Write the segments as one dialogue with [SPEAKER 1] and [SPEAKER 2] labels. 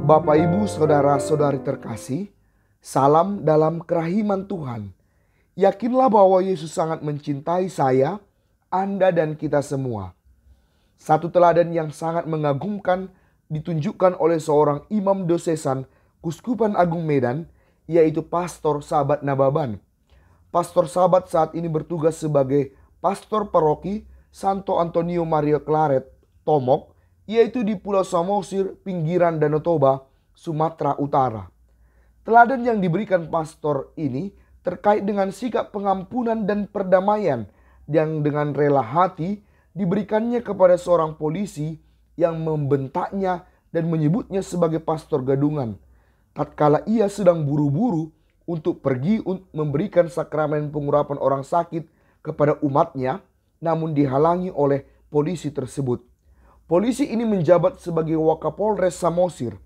[SPEAKER 1] Bapak, Ibu, Saudara-saudari terkasih, salam dalam kerahiman Tuhan. Yakinlah bahwa Yesus sangat mencintai saya, Anda dan kita semua. Satu teladan yang sangat mengagumkan ditunjukkan oleh seorang imam dosesan Kuskupan Agung Medan, yaitu Pastor Sabat Nababan. Pastor Sabat saat ini bertugas sebagai pastor paroki Santo Antonio Maria Claret, Tomok, yaitu di Pulau Samosir, pinggiran Danau Toba, Sumatera Utara. Teladan yang diberikan pastor ini terkait dengan sikap pengampunan dan perdamaian yang dengan rela hati diberikannya kepada seorang polisi yang membentaknya dan menyebutnya sebagai pastor gadungan. Tatkala ia sedang buru-buru untuk pergi memberikan sakramen pengurapan orang sakit kepada umatnya, namun dihalangi oleh polisi tersebut. Polisi ini menjabat sebagai Wakapolres Samosir.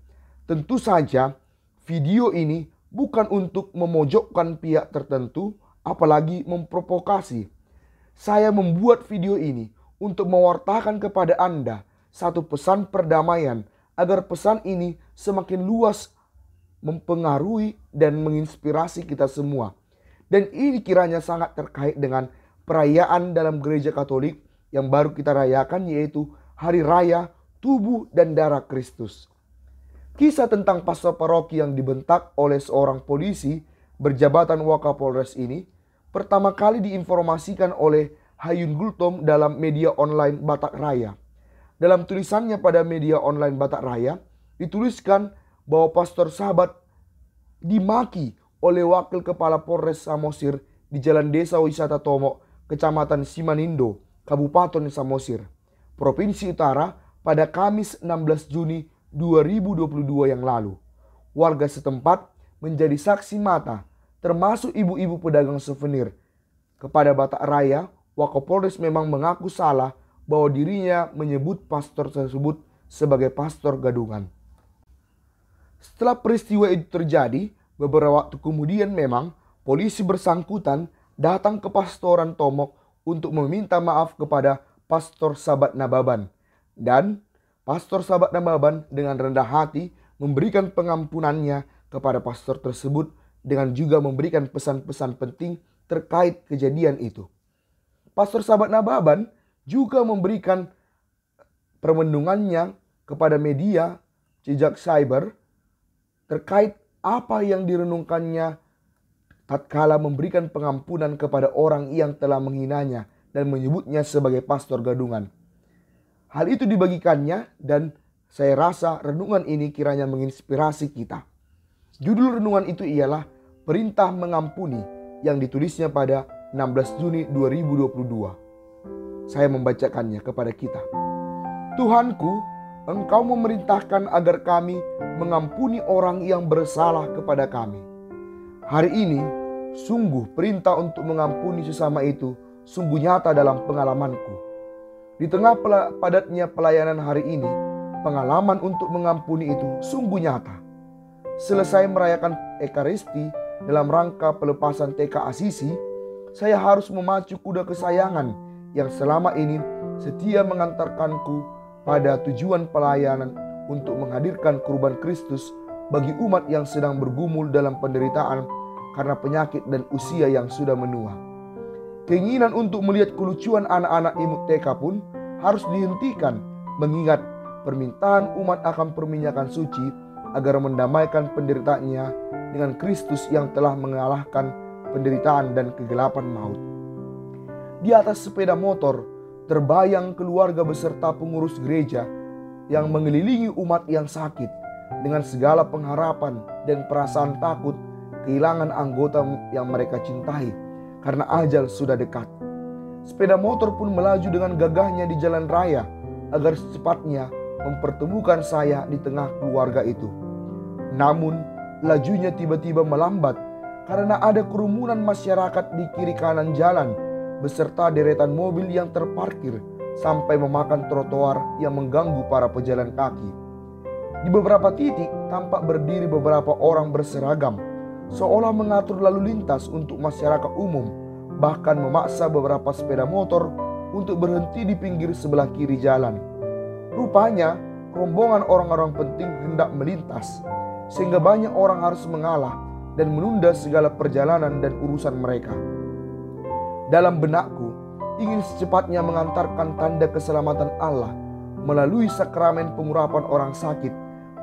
[SPEAKER 1] Tentu saja video ini bukan untuk memojokkan pihak tertentu, apalagi memprovokasi. Saya membuat video ini untuk mewartakan kepada Anda satu pesan perdamaian, agar pesan ini semakin luas mempengaruhi dan menginspirasi kita semua. Dan ini kiranya sangat terkait dengan perayaan dalam gereja Katolik yang baru kita rayakan, yaitu Hari Raya Tubuh dan Darah Kristus. Kisah tentang pastor paroki yang dibentak oleh seorang polisi berjabatan Wakapolres ini pertama kali diinformasikan oleh Hayun Gultom dalam media online Batak Raya. Dalam tulisannya pada media online Batak Raya, dituliskan bahwa Pastor Sabat dimaki oleh Wakil Kepala Polres Samosir di Jalan Desa Wisata Tomok, Kecamatan Simanindo, Kabupaten Samosir, Provinsi Utara pada Kamis 16 Juni 2022 yang lalu. Warga setempat menjadi saksi mata, termasuk ibu-ibu pedagang souvenir. Kepada Batak Raya, Wakapolres memang mengaku salah bahwa dirinya menyebut pastor tersebut sebagai pastor gadungan. Setelah peristiwa itu terjadi, beberapa waktu kemudian memang polisi bersangkutan datang ke pastoran Tomok untuk meminta maaf kepada Pastor Sabat Nababan. Dan Pastor Sabat Nababan dengan rendah hati memberikan pengampunannya kepada pastor tersebut dengan juga memberikan pesan-pesan penting terkait kejadian itu. Pastor Sabat Nababan juga memberikan permenungannya kepada media jejak cyber terkait apa yang direnungkannya tatkala memberikan pengampunan kepada orang yang telah menghinanya dan menyebutnya sebagai pastor gadungan. Hal itu dibagikannya dan saya rasa renungan ini kiranya menginspirasi kita. Judul renungan itu ialah Perintah Mengampuni yang ditulisnya pada 16 Juni 2022. Saya membacakannya kepada kita. Tuhanku, Engkau memerintahkan agar kami mengampuni orang yang bersalah kepada kami. Hari ini, sungguh perintah untuk mengampuni sesama itu sungguh nyata dalam pengalamanku. Di tengah padatnya pelayanan hari ini, pengalaman untuk mengampuni itu sungguh nyata. Selesai merayakan Ekaristi dalam rangka pelepasan TK Asisi, saya harus memacu kuda kesayangan yang selama ini setia mengantarkanku pada tujuan pelayanan untuk menghadirkan kurban Kristus bagi umat yang sedang bergumul dalam penderitaan karena penyakit dan usia yang sudah menua. Keinginan untuk melihat kelucuan anak-anak imut TK pun harus dihentikan, mengingat permintaan umat akan perminyakan suci agar mendamaikan penderitaannya dengan Kristus yang telah mengalahkan penderitaan dan kegelapan maut. Di atas sepeda motor, terbayang keluarga beserta pengurus gereja yang mengelilingi umat yang sakit dengan segala pengharapan dan perasaan takut kehilangan anggota yang mereka cintai karena ajal sudah dekat. Sepeda motor pun melaju dengan gagahnya di jalan raya agar secepatnya mempertemukan saya di tengah keluarga itu. Namun lajunya tiba-tiba melambat karena ada kerumunan masyarakat di kiri kanan jalan beserta deretan mobil yang terparkir sampai memakan trotoar yang mengganggu para pejalan kaki. Di beberapa titik tampak berdiri beberapa orang berseragam, seolah mengatur lalu lintas untuk masyarakat umum, bahkan memaksa beberapa sepeda motor untuk berhenti di pinggir sebelah kiri jalan. Rupanya rombongan orang-orang penting hendak melintas, sehingga banyak orang harus mengalah dan menunda segala perjalanan dan urusan mereka. Dalam benakku, ingin secepatnya mengantarkan tanda keselamatan Allah melalui sakramen pengurapan orang sakit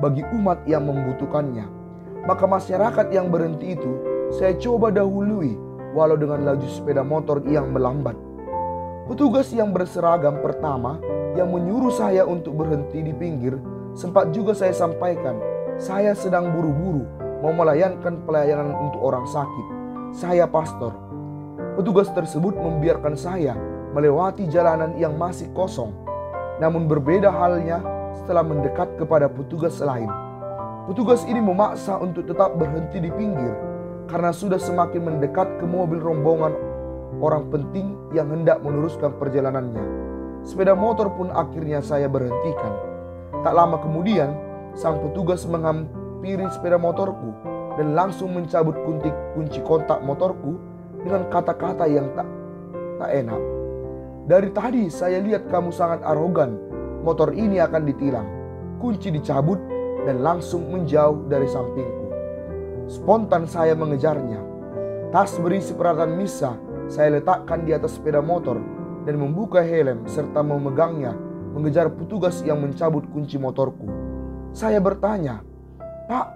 [SPEAKER 1] bagi umat yang membutuhkannya. Maka masyarakat yang berhenti itu saya coba dahului walau dengan laju sepeda motor yang melambat. Petugas yang berseragam pertama yang menyuruh saya untuk berhenti di pinggir, sempat juga saya sampaikan, saya sedang buru-buru mau melayankan pelayanan untuk orang sakit. Saya pastor. Petugas tersebut membiarkan saya melewati jalanan yang masih kosong. Namun berbeda halnya setelah mendekat kepada petugas lain. Petugas ini memaksa untuk tetap berhenti di pinggir karena sudah semakin mendekat ke mobil rombongan orang penting yang hendak meneruskan perjalanannya. Sepeda motor pun akhirnya saya berhentikan. Tak lama kemudian, sang petugas menghampiri sepeda motorku dan langsung mencabut kunci kontak motorku dengan kata-kata yang tak enak. Dari tadi saya lihat kamu sangat arogan. Motor ini akan ditilang. Kunci dicabut dan langsung menjauh dari sampingku. Spontan saya mengejarnya. Tas berisi peralatan misa saya letakkan di atas sepeda motor dan membuka helm serta memegangnya mengejar petugas yang mencabut kunci motorku. Saya bertanya, "Pak,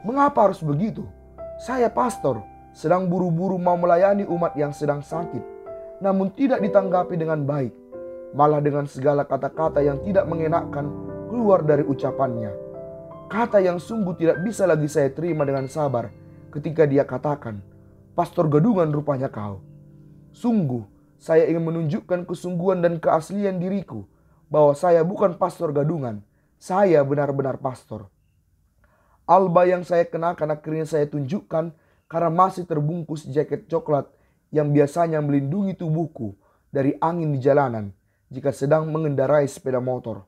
[SPEAKER 1] mengapa harus begitu? Saya pastor, sedang buru-buru mau melayani umat yang sedang sakit." Namun tidak ditanggapi dengan baik. Malah dengan segala kata-kata yang tidak mengenakkan keluar dari ucapannya. Kata yang sungguh tidak bisa lagi saya terima dengan sabar ketika dia katakan, "Pastor gadungan rupanya kau." Sungguh, saya ingin menunjukkan kesungguhan dan keaslian diriku bahwa saya bukan pastor gadungan. Saya benar-benar pastor. Alba yang saya kenakan akhirnya saya tunjukkan karena masih terbungkus jaket coklat yang biasanya melindungi tubuhku dari angin di jalanan jika sedang mengendarai sepeda motor.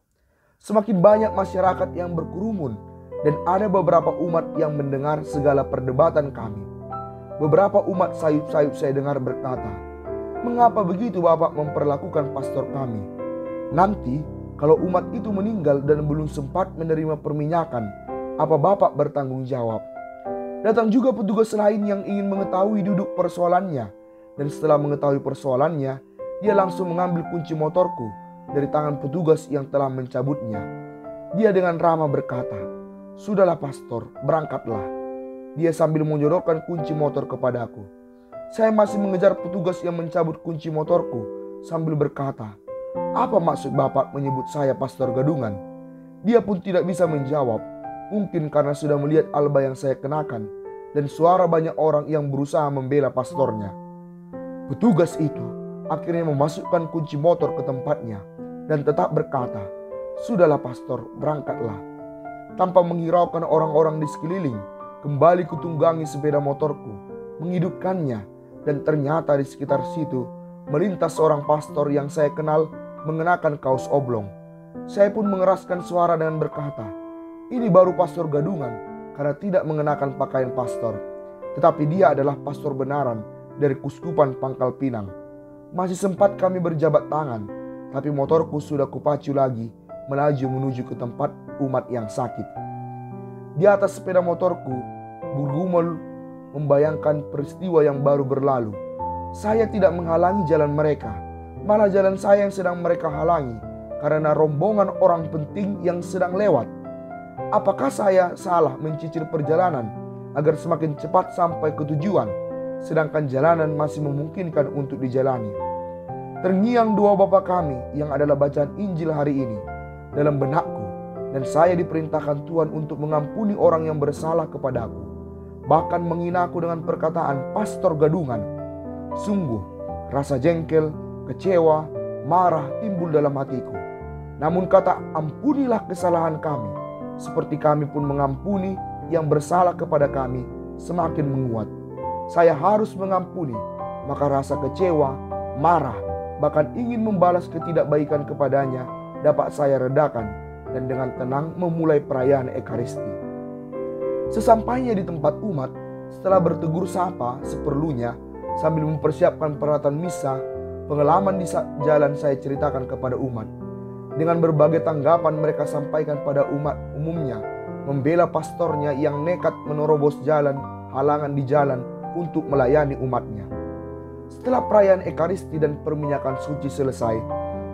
[SPEAKER 1] Semakin banyak masyarakat yang berkerumun dan ada beberapa umat yang mendengar segala perdebatan kami. Beberapa umat sayup-sayup saya dengar berkata, "Mengapa begitu Bapak memperlakukan pastor kami? Nanti kalau umat itu meninggal dan belum sempat menerima perminyakan, apa Bapak bertanggung jawab?" Datang juga petugas lain yang ingin mengetahui duduk persoalannya. Dan setelah mengetahui persoalannya, dia langsung mengambil kunci motorku dari tangan petugas yang telah mencabutnya. Dia dengan ramah berkata, "Sudahlah pastor, berangkatlah." Dia sambil menyodorkan kunci motor kepadaku. Saya masih mengejar petugas yang mencabut kunci motorku sambil berkata, "Apa maksud Bapak menyebut saya pastor gadungan?" Dia pun tidak bisa menjawab, mungkin karena sudah melihat alba yang saya kenakan dan suara banyak orang yang berusaha membela pastornya. Petugas itu akhirnya memasukkan kunci motor ke tempatnya dan tetap berkata, "Sudahlah pastor, berangkatlah." Tanpa menghiraukan orang-orang di sekeliling, kembali kutunggangi sepeda motorku, menghidupkannya, dan ternyata di sekitar situ melintas seorang pastor yang saya kenal mengenakan kaos oblong. Saya pun mengeraskan suara dengan berkata, "Ini baru pastor gadungan karena tidak mengenakan pakaian pastor. Tetapi dia adalah pastor benaran dari Kuskupan Pangkal Pinang." Masih sempat kami berjabat tangan, tapi motorku sudah kupacu lagi melaju menuju ke tempat umat yang sakit. Di atas sepeda motorku bergumul membayangkan peristiwa yang baru berlalu. Saya tidak menghalangi jalan mereka, malah jalan saya yang sedang mereka halangi karena rombongan orang penting yang sedang lewat. Apakah saya salah mencicil perjalanan agar semakin cepat sampai ke tujuan, sedangkan jalanan masih memungkinkan untuk dijalani? Terngiang dua bapa kami yang adalah bacaan Injil hari ini dalam benakku, dan saya diperintahkan Tuhan untuk mengampuni orang yang bersalah kepadaku, bahkan menghinaku dengan perkataan pastor gadungan. Sungguh, rasa jengkel, kecewa, marah timbul dalam hatiku. Namun kata "ampunilah kesalahan kami," seperti kami pun mengampuni yang bersalah kepada kami, semakin menguat. Saya harus mengampuni, maka rasa kecewa, marah, bahkan ingin membalas ketidakbaikan kepadanya dapat saya redakan dan dengan tenang memulai perayaan Ekaristi. Sesampainya di tempat umat, setelah bertegur sapa seperlunya sambil mempersiapkan peralatan misa, pengalaman di jalan saya ceritakan kepada umat. Dengan berbagai tanggapan mereka sampaikan pada umat umumnya, membela pastornya yang nekat menerobos halangan di jalan untuk melayani umatnya. Setelah perayaan Ekaristi dan perminyakan suci selesai,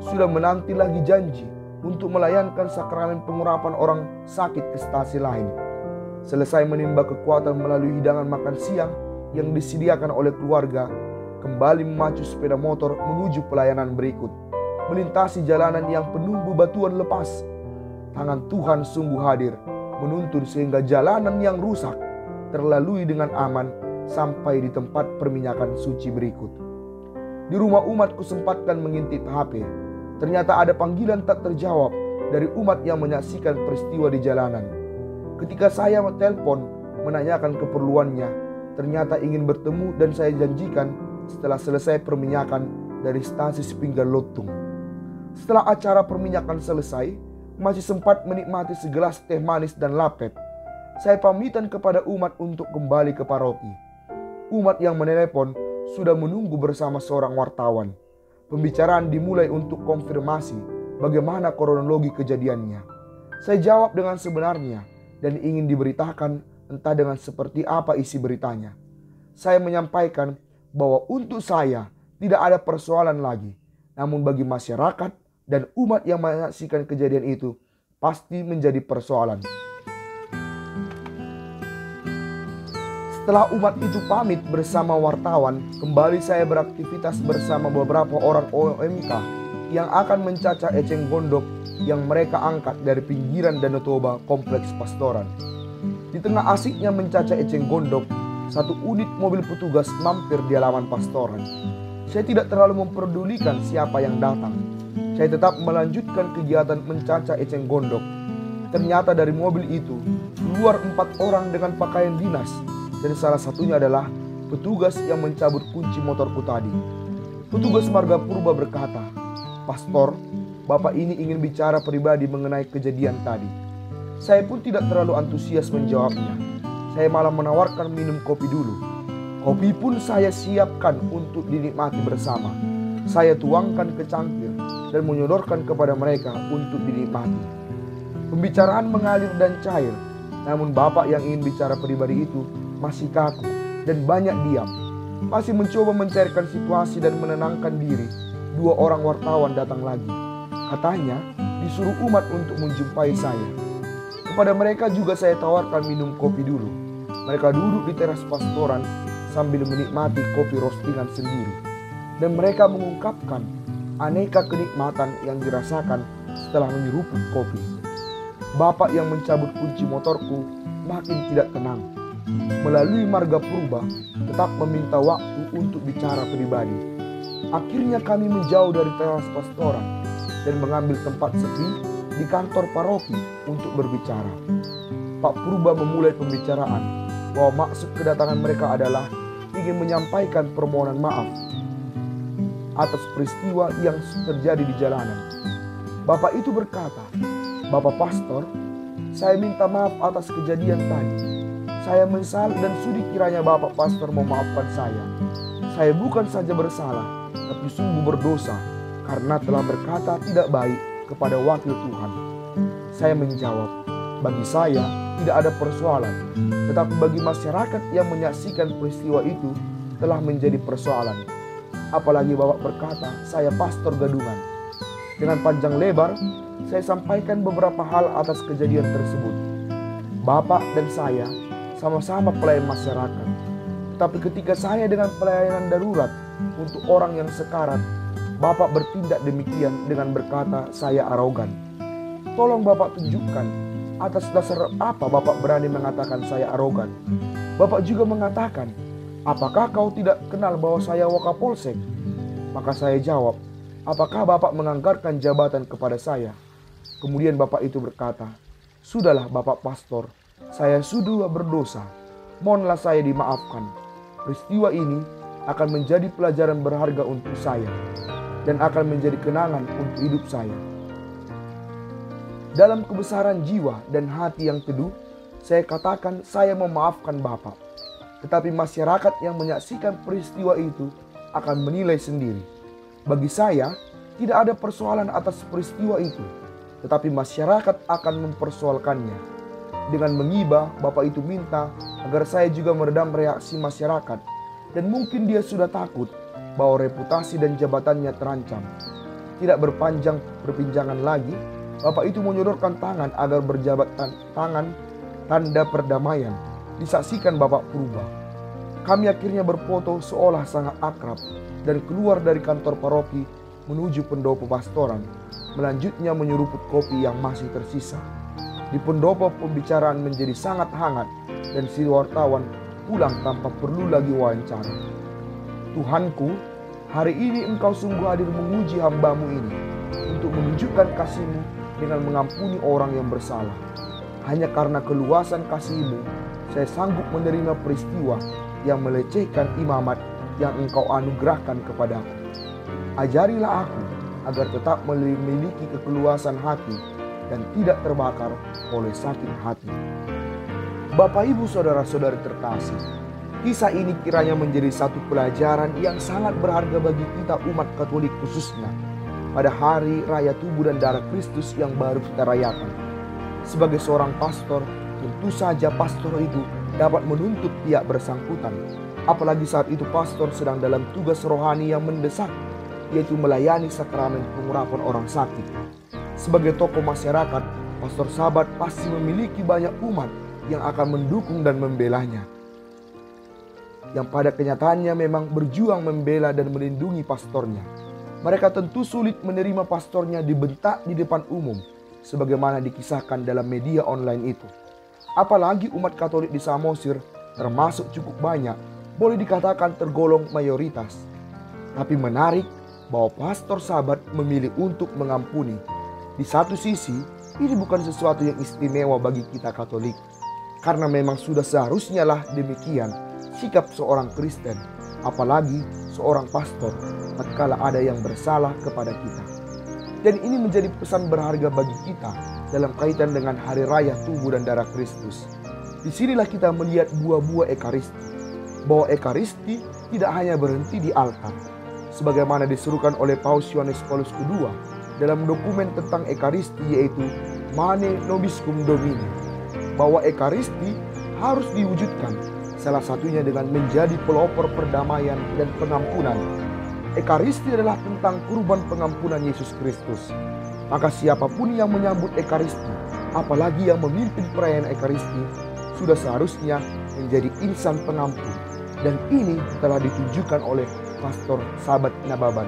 [SPEAKER 1] sudah menanti lagi janji untuk melayankan sakramen pengurapan orang sakit ke stasi lain. Selesai menimba kekuatan melalui hidangan makan siang yang disediakan oleh keluarga, kembali memacu sepeda motor menuju pelayanan berikut, melintasi jalanan yang penuh bebatuan lepas. Tangan Tuhan sungguh hadir, menuntun sehingga jalanan yang rusak terlalui dengan aman sampai di tempat perminyakan suci berikut. Di rumah umat kusempatkan mengintip HP. Ternyata ada panggilan tak terjawab dari umat yang menyaksikan peristiwa di jalanan. Ketika saya telepon menanyakan keperluannya, ternyata ingin bertemu dan saya janjikan setelah selesai perminyakan dari stasi Sepinggan Lotung. Setelah acara perminyakan selesai, masih sempat menikmati segelas teh manis dan lapet. Saya pamitan kepada umat untuk kembali ke paroki. Umat yang menelepon sudah menunggu bersama seorang wartawan. Pembicaraan dimulai untuk konfirmasi bagaimana kronologi kejadiannya. Saya jawab dengan sebenarnya dan ingin diberitakan entah dengan seperti apa isi beritanya. Saya menyampaikan bahwa untuk saya tidak ada persoalan lagi. Namun bagi masyarakat dan umat yang menyaksikan kejadian itu pasti menjadi persoalan. Setelah umat itu pamit bersama wartawan, kembali saya beraktivitas bersama beberapa orang OMK yang akan mencacah eceng gondok yang mereka angkat dari pinggiran Danau Toba kompleks pastoran. Di tengah asiknya mencacah eceng gondok, satu unit mobil petugas mampir di halaman pastoran. Saya tidak terlalu memperdulikan siapa yang datang. Saya tetap melanjutkan kegiatan mencacah eceng gondok. Ternyata dari mobil itu keluar 4 orang dengan pakaian dinas. Dan salah satunya adalah petugas yang mencabut kunci motorku tadi. Petugas Marga Purba berkata, "Pastor, Bapak ini ingin bicara pribadi mengenai kejadian tadi." Saya pun tidak terlalu antusias menjawabnya. Saya malah menawarkan minum kopi dulu. Kopi pun saya siapkan untuk dinikmati bersama. Saya tuangkan ke cangkir dan menyodorkan kepada mereka untuk dinikmati. Pembicaraan mengalir dan cair, namun Bapak yang ingin bicara pribadi itu masih kaku dan banyak diam. Masih mencoba mencairkan situasi dan menenangkan diri. 2 orang wartawan datang lagi. Katanya disuruh umat untuk menjumpai saya. Kepada mereka juga saya tawarkan minum kopi dulu. Mereka duduk di teras pastoran sambil menikmati kopi roastingan sendiri. Dan mereka mengungkapkan aneka kenikmatan yang dirasakan setelah menyeruput kopi. Bapak yang mencabut kunci motorku makin tidak tenang. Melalui Marga Purba tetap meminta waktu untuk bicara pribadi. Akhirnya kami menjauh dari teras pastoran dan mengambil tempat sepi di kantor paroki untuk berbicara. Pak Purba memulai pembicaraan bahwa maksud kedatangan mereka adalah ingin menyampaikan permohonan maaf atas peristiwa yang terjadi di jalanan. Bapak itu berkata, "Bapak Pastor, saya minta maaf atas kejadian tadi. Saya menyesal dan sudi kiranya Bapak Pastor memaafkan saya. Saya bukan saja bersalah, tapi sungguh berdosa karena telah berkata tidak baik kepada wakil Tuhan." Saya menjawab, "Bagi saya tidak ada persoalan, tetapi bagi masyarakat yang menyaksikan peristiwa itu telah menjadi persoalan. Apalagi Bapak berkata saya pastor gadungan." Dengan panjang lebar, saya sampaikan beberapa hal atas kejadian tersebut. Bapak dan saya sama-sama pelayan masyarakat. Tapi ketika saya dengan pelayanan darurat untuk orang yang sekarat, Bapak bertindak demikian dengan berkata saya arogan. Tolong Bapak tunjukkan atas dasar apa Bapak berani mengatakan saya arogan. Bapak juga mengatakan, "Apakah kau tidak kenal bahwa saya Wakapolsek?" Maka saya jawab, "Apakah Bapak menganggarkan jabatan kepada saya?" Kemudian Bapak itu berkata, "Sudahlah Bapak Pastor, saya sudah berdosa. Mohonlah saya dimaafkan. Peristiwa ini akan menjadi pelajaran berharga untuk saya dan akan menjadi kenangan untuk hidup saya." Dalam kebesaran jiwa dan hati yang teduh, saya katakan saya memaafkan Bapak. Tetapi masyarakat yang menyaksikan peristiwa itu akan menilai sendiri. Bagi saya, Tidak ada persoalan atas peristiwa itu, tetapi masyarakat akan mempersoalkannya. Dengan mengibah, Bapak itu minta agar saya juga meredam reaksi masyarakat, dan mungkin dia sudah takut bahwa reputasi dan jabatannya terancam. Tidak berpanjang perbincangan lagi, Bapak itu menyodorkan tangan agar berjabat tangan tanda perdamaian. Disaksikan Bapak berubah. Kami akhirnya berfoto seolah sangat akrab dan keluar dari kantor paroki menuju pendopo pastoran. Melanjutnya menyeruput kopi yang masih tersisa. Di pendopo pembicaraan menjadi sangat hangat dan si wartawan pulang tanpa perlu lagi wawancara. Tuhanku, hari ini Engkau sungguh hadir menguji hamba-Mu ini untuk menunjukkan kasih-Mu dengan mengampuni orang yang bersalah. Hanya karena keluasan kasih-Mu, saya sanggup menerima peristiwa yang melecehkan imamat yang Engkau anugerahkan kepadaku. Ajarilah aku agar tetap memiliki kekeluasan hati dan tidak terbakar oleh sakit hati. Bapak, Ibu, saudara-saudari terkasih, kisah ini kiranya menjadi satu pelajaran yang sangat berharga bagi kita umat Katolik khususnya pada hari raya tubuh dan darah Kristus yang baru kita rayakan. Sebagai seorang pastor, tentu saja pastor itu dapat menuntut pihak bersangkutan, apalagi saat itu pastor sedang dalam tugas rohani yang mendesak, yaitu melayani sakramen pengurapan orang sakit. Sebagai tokoh masyarakat, pastor sahabat pasti memiliki banyak umat yang akan mendukung dan membelanya, yang pada kenyataannya memang berjuang membela dan melindungi pastornya. Mereka tentu sulit menerima pastornya dibentak di depan umum, sebagaimana dikisahkan dalam media online itu. Apalagi umat Katolik di Samosir termasuk cukup banyak, boleh dikatakan tergolong mayoritas. Tapi menarik bahwa pastor sahabat memilih untuk mengampuni. Di satu sisi, ini bukan sesuatu yang istimewa bagi kita Katolik, karena memang sudah seharusnya lah demikian sikap seorang Kristen, apalagi seorang pastor tatkala ada yang bersalah kepada kita. Dan ini menjadi pesan berharga bagi kita dalam kaitan dengan hari raya tubuh dan darah Kristus. Disinilah kita melihat buah-buah Ekaristi, bahwa Ekaristi tidak hanya berhenti di altar, sebagaimana disuruhkan oleh Paus Yohanes Paulus II dalam dokumen tentang Ekaristi, yaitu Mane Nobiscum Domini, bahwa Ekaristi harus diwujudkan, salah satunya dengan menjadi pelopor perdamaian dan pengampunan. Ekaristi adalah tentang kurban pengampunan Yesus Kristus. Maka siapapun yang menyambut Ekaristi, apalagi yang memimpin perayaan Ekaristi, sudah seharusnya menjadi insan pengampun. Dan ini telah ditunjukkan oleh Pastor Sahabat Nababan.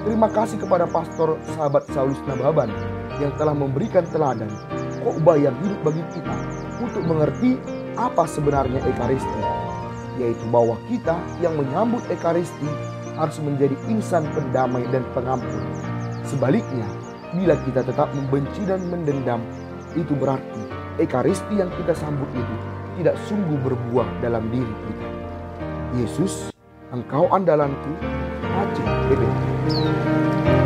[SPEAKER 1] Terima kasih kepada Pastor Sahabat Saulus Nababan yang telah memberikan teladan khotbah yang hidup bagi kita untuk mengerti apa sebenarnya Ekaristi, yaitu bahwa kita yang menyambut Ekaristi harus menjadi insan pendamai dan pengampun. Sebaliknya, bila kita tetap membenci dan mendendam, itu berarti Ekaristi yang kita sambut itu tidak sungguh berbuah dalam diri kita. Yesus, Engkau andalanku, Aceh, Bebe.